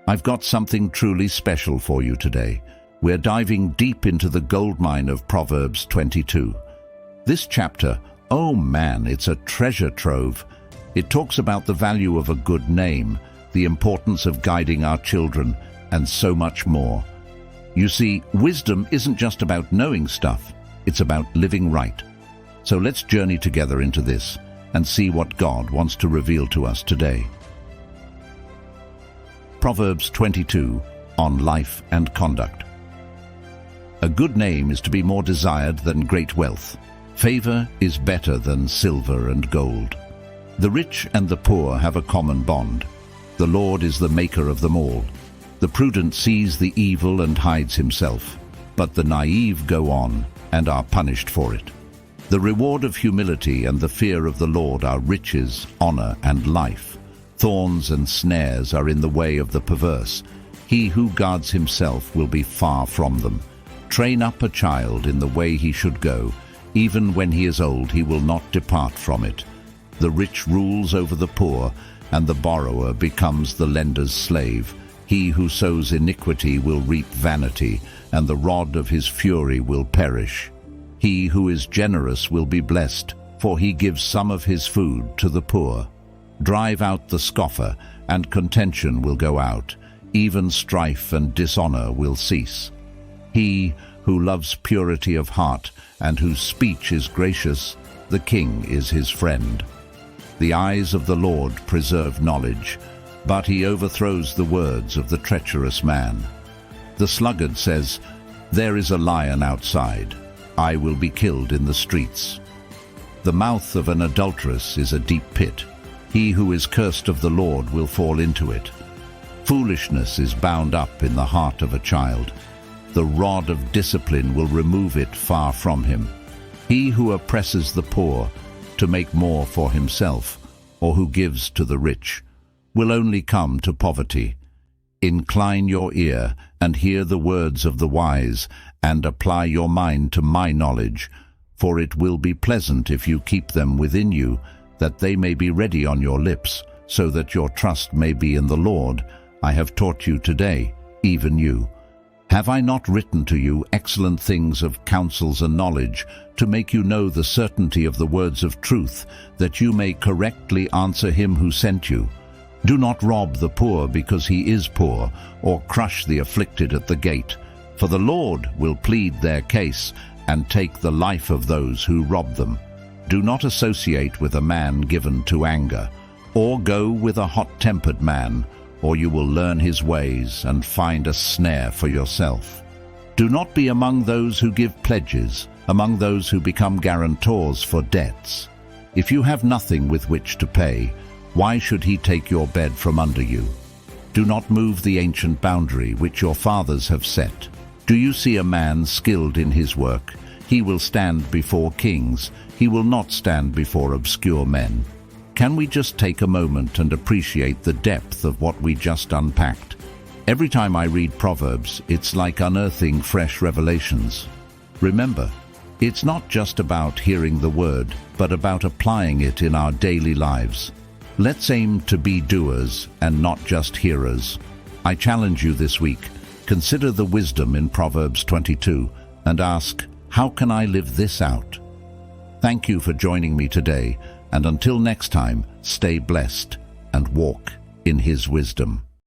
I've got something truly special for you today. We're diving deep into the goldmine of Proverbs 22. This chapter, oh man, it's a treasure trove. It talks about the value of a good name, the importance of guiding our children, and so much more. You see, wisdom isn't just about knowing stuff, it's about living right. So let's journey together into this and see what God wants to reveal to us today. Proverbs 22, on life and conduct. A good name is to be more desired than great wealth. Favor is better than silver and gold. The rich and the poor have a common bond. The Lord is the maker of them all. The prudent sees the evil and hides himself, but the naive go on and are punished for it. The reward of humility and the fear of the Lord are riches, honor, and life. Thorns and snares are in the way of the perverse. He who guards himself will be far from them. Train up a child in the way he should go. Even when he is old, he will not depart from it. The rich rules over the poor, and the borrower becomes the lender's slave. He who sows iniquity will reap vanity, and the rod of his fury will perish. He who is generous will be blessed, for he gives some of his food to the poor. Drive out the scoffer, and contention will go out. Even strife and dishonor will cease. He who loves purity of heart, and whose speech is gracious, the king is his friend. The eyes of the Lord preserve knowledge, but he overthrows the words of the treacherous man. The sluggard says, "There is a lion outside. I will be killed in the streets." The mouth of an adulteress is a deep pit. He who is cursed of the Lord will fall into it. Foolishness is bound up in the heart of a child. The rod of discipline will remove it far from him. He who oppresses the poor to make more for himself, or who gives to the rich, will only come to poverty. Incline your ear and hear the words of the wise, and apply your mind to my knowledge, for it will be pleasant if you keep them within you, that they may be ready on your lips, so that your trust may be in the Lord. I have taught you today, even you. Have I not written to you excellent things of counsels and knowledge, to make you know the certainty of the words of truth, that you may correctly answer him who sent you? Do not rob the poor because he is poor, or crush the afflicted at the gate, for the Lord will plead their case and take the life of those who rob them. Do not associate with a man given to anger, or go with a hot-tempered man, or you will learn his ways and find a snare for yourself. Do not be among those who give pledges, among those who become guarantors for debts. If you have nothing with which to pay, why should he take your bed from under you? Do not move the ancient boundary which your fathers have set. Do you see a man skilled in his work? He will stand before kings. He will not stand before obscure men. Can we just take a moment and appreciate the depth of what we just unpacked? Every time I read Proverbs, it's like unearthing fresh revelations. Remember, it's not just about hearing the word, but about applying it in our daily lives. Let's aim to be doers and not just hearers. I challenge you this week, consider the wisdom in Proverbs 22 and ask, how can I live this out? Thank you for joining me today, and until next time, stay blessed and walk in His wisdom.